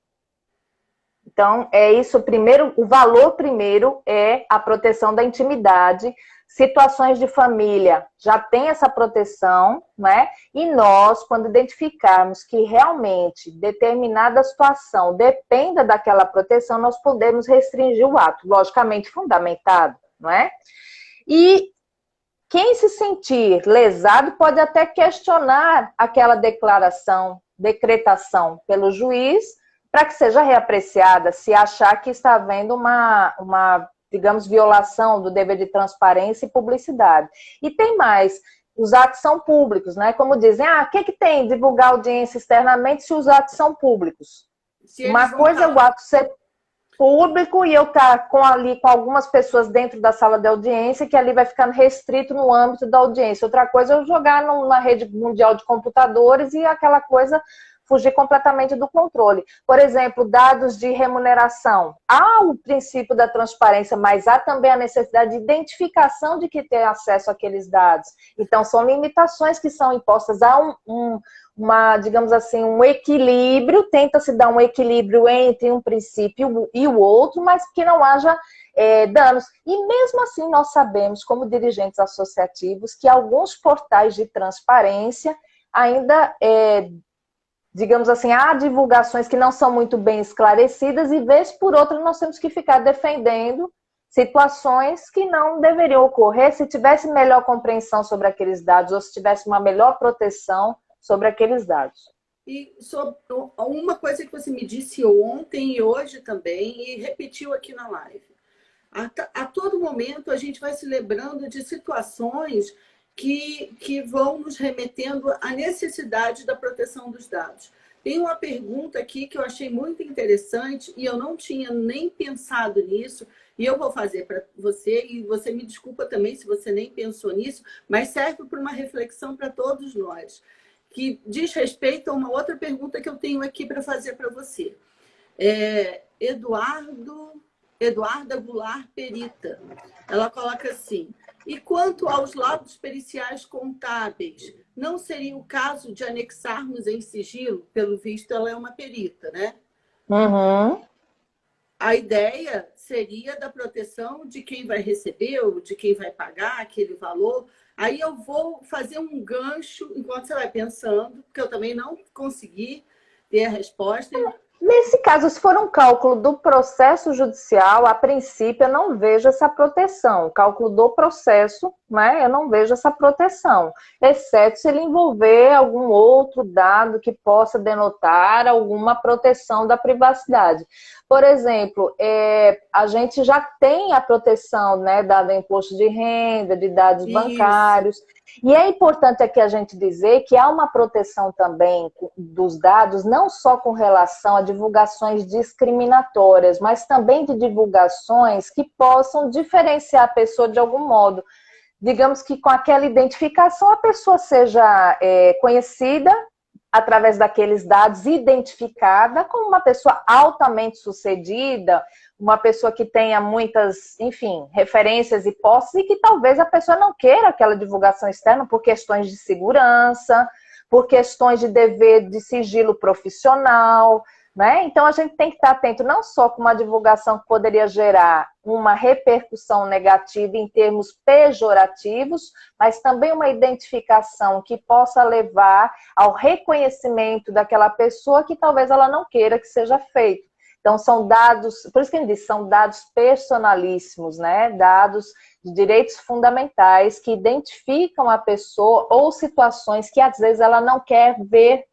Então, é isso primeiro, o valor primeiro é a proteção da intimidade. Situações de família já tem essa proteção, né? E nós, quando identificarmos que realmente determinada situação dependa daquela proteção, nós podemos restringir o ato, logicamente fundamentado, não é? E quem se sentir lesado pode até questionar aquela decretação pelo juiz, para que seja reapreciada, se achar que está havendo uma digamos, violação do dever de transparência e publicidade. E tem mais, os atos são públicos, né? Como dizem, o que tem divulgar audiência externamente se os atos são públicos? Uma coisa é o ato ser público e eu estar ali com algumas pessoas dentro da sala de audiência, que ali vai ficando restrito no âmbito da audiência. Outra coisa é eu jogar numa rede mundial de computadores e aquela coisa fugir completamente do controle. Por exemplo, dados de remuneração. Há o princípio da transparência, mas há também a necessidade de identificação de que tem acesso àqueles dados. Então, são limitações que são impostas. Há digamos assim, um equilíbrio, tenta-se dar um equilíbrio entre um princípio e o outro, mas que não haja danos. E mesmo assim, nós sabemos, como dirigentes associativos, que alguns portais de transparência ainda digamos assim, há divulgações que não são muito bem esclarecidas e, vez por outra, nós temos que ficar defendendo situações que não deveriam ocorrer se tivesse melhor compreensão sobre aqueles dados ou se tivesse uma melhor proteção sobre aqueles dados. E sobre uma coisa que você me disse ontem e hoje também, e repetiu aqui na live. A todo momento a gente vai se lembrando de situações que vão nos remetendo à necessidade da proteção dos dados. Tem uma pergunta aqui que eu achei muito interessante e eu não tinha nem pensado nisso, e eu vou fazer para você, e você me desculpa também se você nem pensou nisso, mas serve para uma reflexão para todos nós. que diz respeito a uma outra pergunta que eu tenho aqui para fazer para você. Eduarda Goulart Perita, ela coloca assim: e quanto aos laudos periciais contábeis, não seria o caso de anexarmos em sigilo? Pelo visto, ela é uma perita, né? Uhum. A ideia seria da proteção de quem vai receber ou de quem vai pagar aquele valor. Aí eu vou fazer um gancho enquanto você vai pensando, porque eu também não consegui ter a resposta. Nesse caso, se for um cálculo do processo judicial, a princípio eu não vejo essa proteção. Cálculo do processo, né? Eu não vejo essa proteção, exceto se ele envolver algum outro dado que possa denotar alguma proteção da privacidade. Por exemplo, a gente já tem a proteção, né, dada imposto de renda, de dados bancários. E é importante aqui a gente dizer que há uma proteção também dos dados, não só com relação a divulgações discriminatórias, mas também de divulgações que possam diferenciar a pessoa de algum modo. Digamos que com aquela identificação a pessoa seja conhecida através daqueles dados, identificada como uma pessoa altamente sucedida, uma pessoa que tenha muitas, enfim, referências e posses, e que talvez a pessoa não queira aquela divulgação externa por questões de segurança, por questões de dever de sigilo profissional, né? Então a gente tem que estar atento não só com uma divulgação que poderia gerar uma repercussão negativa em termos pejorativos, mas também uma identificação que possa levar ao reconhecimento daquela pessoa que talvez ela não queira que seja feito. Então, são dados, por isso que ele diz, são dados personalíssimos, né? Dados de direitos fundamentais que identificam a pessoa ou situações que às vezes ela não quer ver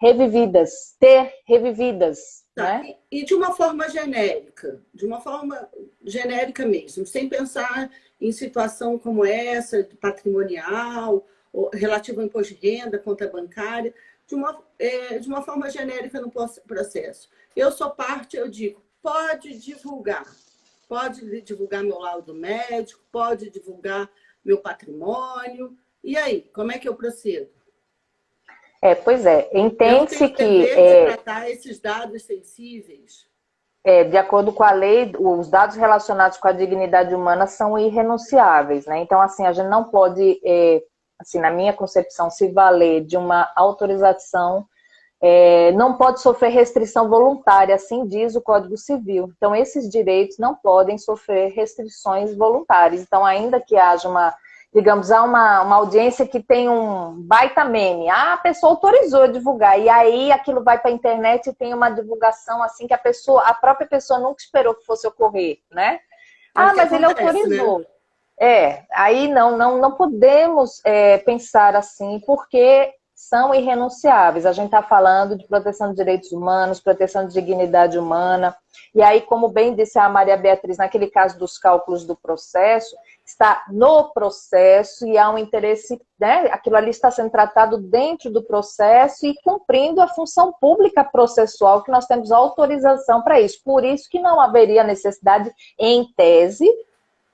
revividas, ter revividas. Tá. Né? E de uma forma genérica mesmo, sem pensar em situação como essa, patrimonial, relativa ao imposto de renda, conta bancária, de uma forma genérica no processo. Eu sou parte, eu digo, pode divulgar meu laudo médico, pode divulgar meu patrimônio. E aí, como é que eu procedo? Pois é, entende-se que... Eu tenho o dever de tratar esses dados sensíveis. De acordo com a lei, os dados relacionados com a dignidade humana são irrenunciáveis, né? Então, assim, a gente não pode, assim, na minha concepção, se valer de uma autorização, não pode sofrer restrição voluntária, assim diz o Código Civil. Então, esses direitos não podem sofrer restrições voluntárias. Então, ainda que haja digamos, há uma audiência que tem um baita meme. A pessoa autorizou a divulgar, e aí aquilo vai para a internet e tem uma divulgação assim que a própria pessoa nunca esperou que fosse ocorrer, né? Mas ele autorizou. Né? Aí não podemos pensar assim, porque são irrenunciáveis. A gente está falando de proteção de direitos humanos, proteção de dignidade humana, e aí, como bem disse a Maria Beatriz, naquele caso dos cálculos do processo, está no processo e há um interesse, né? Aquilo ali está sendo tratado dentro do processo e cumprindo a função pública processual, que nós temos autorização para isso. Por isso que não haveria necessidade, em tese,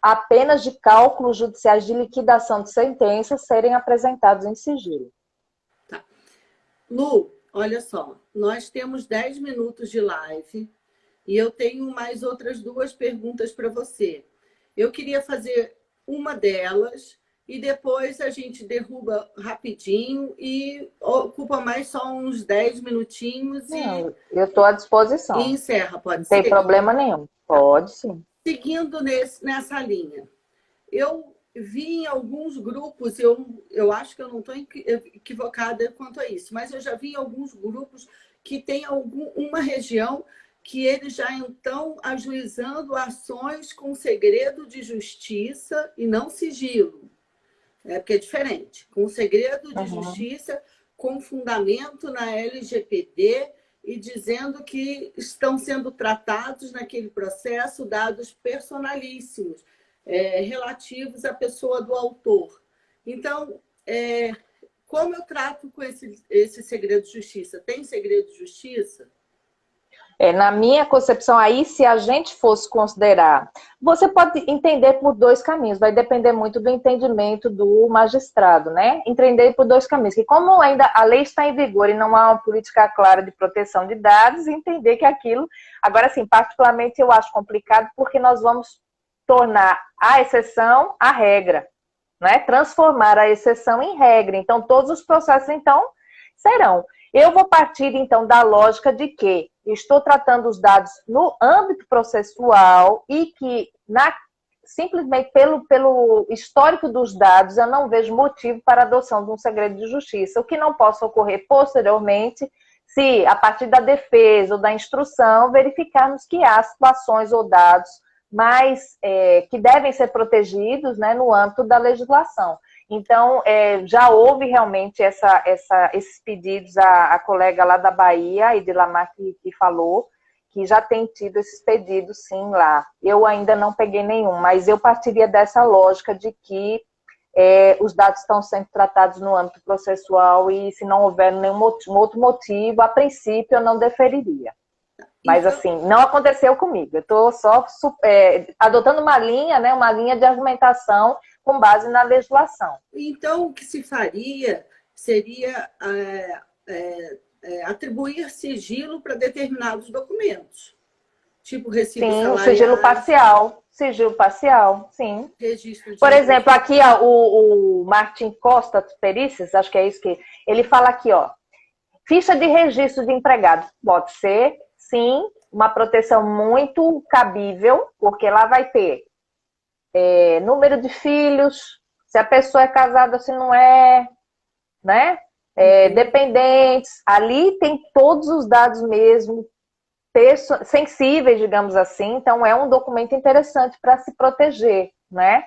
apenas de cálculos judiciais de liquidação de sentenças serem apresentados em sigilo. Tá. Lu, olha só, nós temos 10 minutos de live e eu tenho mais outras 2 perguntas para você. Eu queria fazer uma delas e depois a gente derruba rapidinho e ocupa mais só uns 10 minutinhos eu estou à disposição. E encerra, pode ser? Não tem problema nenhum. Pode sim. Seguindo nessa linha, eu vi em alguns grupos, eu acho que eu não estou equivocada quanto a isso, mas eu já vi em alguns grupos que tem uma região que eles já estão ajuizando ações com segredo de justiça e não sigilo. Porque é diferente. Com segredo de justiça, com fundamento na LGPD e dizendo que estão sendo tratados naquele processo dados personalíssimos, relativos à pessoa do autor. Então, como eu trato com esse segredo de justiça? Tem segredo de justiça? Na minha concepção, aí, se a gente fosse considerar, você pode entender por dois caminhos, vai depender muito do entendimento do magistrado, né? Entender por dois caminhos, que como ainda a lei está em vigor e não há uma política clara de proteção de dados, entender que aquilo... Agora, sim, particularmente eu acho complicado porque nós vamos tornar a exceção a regra, né? Transformar a exceção em regra. Então, todos os processos, então, serão. Eu vou partir, então, da lógica de que estou tratando os dados no âmbito processual e que, simplesmente pelo histórico dos dados, eu não vejo motivo para a adoção de um segredo de justiça. O que não possa ocorrer posteriormente, se, a partir da defesa ou da instrução, verificarmos que há situações ou dados mais que devem ser protegidos, né, no âmbito da legislação. Então, já houve realmente esses pedidos, a colega lá da Bahia, a Edilamar, que falou, que já tem tido esses pedidos, sim, lá. Eu ainda não peguei nenhum, mas eu partiria dessa lógica de que os dados estão sendo tratados no âmbito processual e se não houver nenhum outro motivo, a princípio eu não deferiria. Mas, então, assim, não aconteceu comigo. Eu estou só adotando uma linha, né, uma linha de argumentação com base na legislação. Então, o que se faria seria atribuir sigilo para determinados documentos, tipo recibo salarial. Sim, sigilo parcial. Sigilo parcial, sim. Por exemplo, aqui ó, o Martin Costa Perícias, acho que é isso que ele fala aqui, ó. Ficha de registro de empregado. Pode ser, sim, uma proteção muito cabível, porque lá vai ter número de filhos, se a pessoa é casada, se não é, né? Dependentes. Ali tem todos os dados mesmo, sensíveis, digamos assim. Então, é um documento interessante para se proteger, né?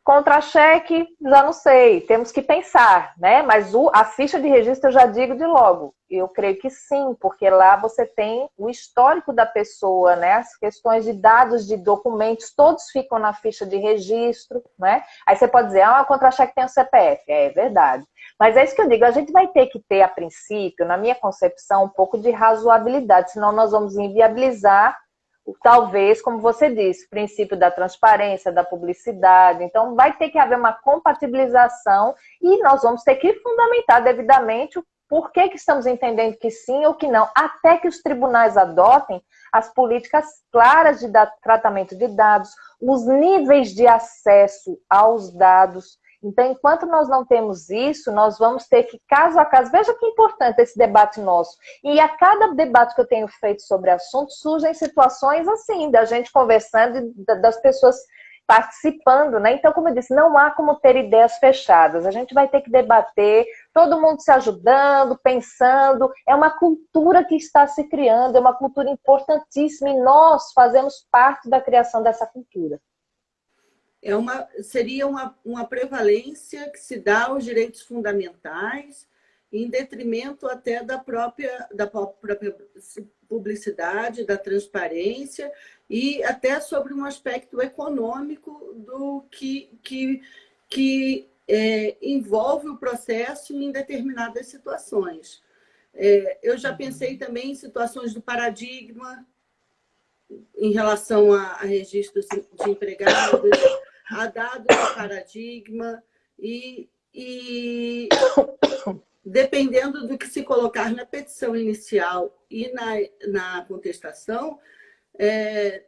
Contra-cheque, já não sei, temos que pensar, né? Mas a ficha de registro eu já digo de logo. Eu creio que sim, porque lá você tem o histórico da pessoa, né? As questões de dados, de documentos, todos ficam na ficha de registro, né? Aí você pode dizer, o contra-cheque tem o CPF. É verdade. Mas é isso que eu digo, a gente vai ter que ter, a princípio, na minha concepção, um pouco de razoabilidade, senão nós vamos inviabilizar, talvez, como você disse, o princípio da transparência, da publicidade. Então, vai ter que haver uma compatibilização e nós vamos ter que fundamentar devidamente o porquê que estamos entendendo que sim ou que não, até que os tribunais adotem as políticas claras de tratamento de dados, os níveis de acesso aos dados. Então, enquanto nós não temos isso, nós vamos ter que, caso a caso, veja que importante esse debate nosso. E a cada debate que eu tenho feito sobre assuntos, surgem situações assim, da gente conversando, das pessoas participando, né? Então, como eu disse, não há como ter ideias fechadas. A gente vai ter que debater, todo mundo se ajudando, pensando. É uma cultura que está se criando, é uma cultura importantíssima e nós fazemos parte da criação dessa cultura. Seria uma prevalência que se dá aos direitos fundamentais, em detrimento até da própria publicidade, da transparência e até sobre um aspecto econômico do que envolve o processo em determinadas situações. Eu já pensei também em situações do paradigma, em relação a registros de empregados, a dados do paradigma e dependendo do que se colocar na petição inicial e na contestação,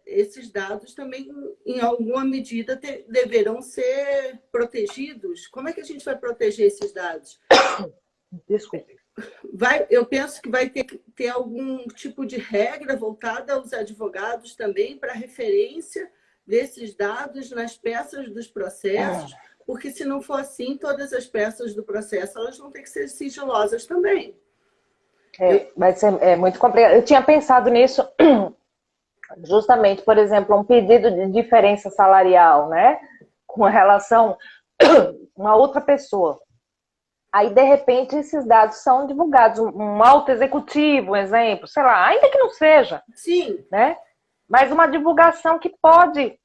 esses dados também, em alguma medida, deverão ser protegidos. Como é que a gente vai proteger esses dados? Desculpe. Eu penso que vai ter que ter algum tipo de regra voltada aos advogados também para referência desses dados nas peças dos processos, porque se não for assim, todas as peças do processo elas vão ter que ser sigilosas também. Vai ser muito complicado. Eu tinha pensado nisso justamente, por exemplo, um pedido de diferença salarial, né, com relação a uma outra pessoa. Aí, de repente, esses dados são divulgados. Um alto executivo, um exemplo, sei lá, ainda que não seja. Sim. Né? Mas uma divulgação que pode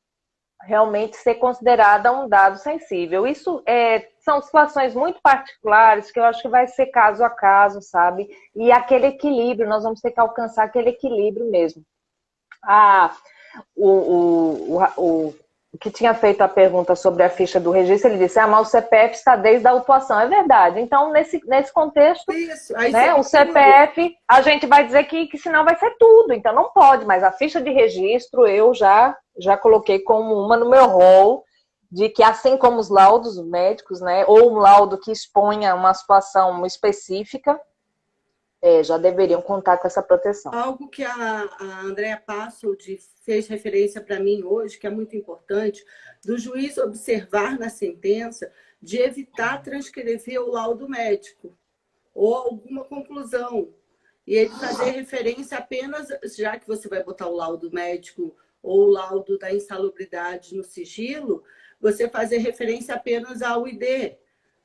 realmente ser considerada um dado sensível. Isso são situações muito particulares que eu acho que vai ser caso a caso, sabe? E aquele equilíbrio, nós vamos ter que alcançar aquele equilíbrio mesmo. O que tinha feito a pergunta sobre a ficha do registro, ele disse, mas o CPF está desde a autuação. É verdade. Então, nesse contexto, né, o CPF, a gente vai dizer que senão vai ser tudo. Então, não pode, mas a ficha de registro eu já coloquei como uma no meu rol, de que assim como os laudos médicos, né, ou um laudo que exponha uma situação específica, já deveriam contar com essa proteção. Algo que a Andréa Passo fez referência para mim hoje, que é muito importante, do juiz observar na sentença de evitar transcrever o laudo médico ou alguma conclusão. E ele fazer referência apenas, já que você vai botar o laudo médico ou o laudo da insalubridade no sigilo, você fazer referência apenas ao ID.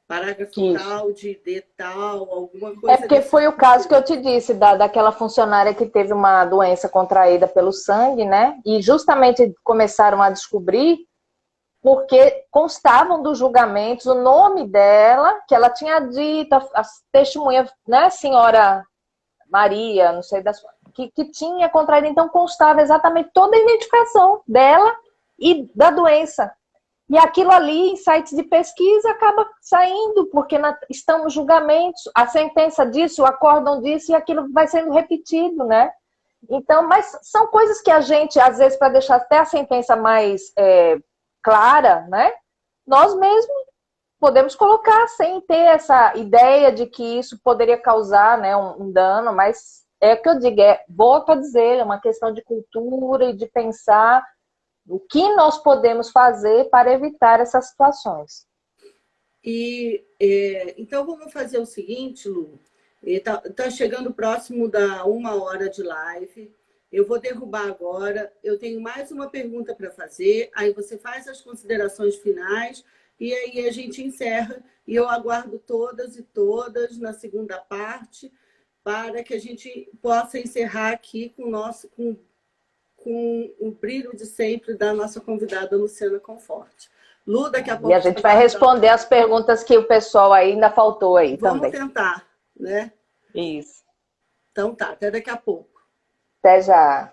Parágrafo tal, de ID tal, alguma coisa. Porque foi o caso que eu te disse, daquela funcionária que teve uma doença contraída pelo sangue, né? E justamente começaram a descobrir porque constavam dos julgamentos o nome dela, que ela tinha dito, a testemunha, né, senhora Maria, não sei, que tinha contraído, então constava exatamente toda a identificação dela e da doença. E aquilo ali, em sites de pesquisa, acaba saindo, porque estão nos julgamentos, a sentença disso, o acórdão disso, e aquilo vai sendo repetido, né? Então, mas são coisas que a gente, às vezes, para deixar até a sentença mais clara, né? Nós mesmos podemos colocar sem ter essa ideia de que isso poderia causar, né, um dano, mas é o que eu digo, volto a dizer, é uma questão de cultura e de pensar o que nós podemos fazer para evitar essas situações. Então, vamos fazer o seguinte, Lu. Está chegando próximo da 1 hora de live. Eu vou derrubar agora. Eu tenho mais uma pergunta para fazer. Aí você faz as considerações finais e aí a gente encerra. E eu aguardo todas e todas na segunda parte para que a gente possa encerrar aqui com o brilho de sempre da nossa convidada Luciana Conforte. Lu, daqui a pouco... E a gente vai responder as perguntas que o pessoal ainda faltou aí também. Vamos tentar, né? Isso. Então tá, até daqui a pouco. Até já.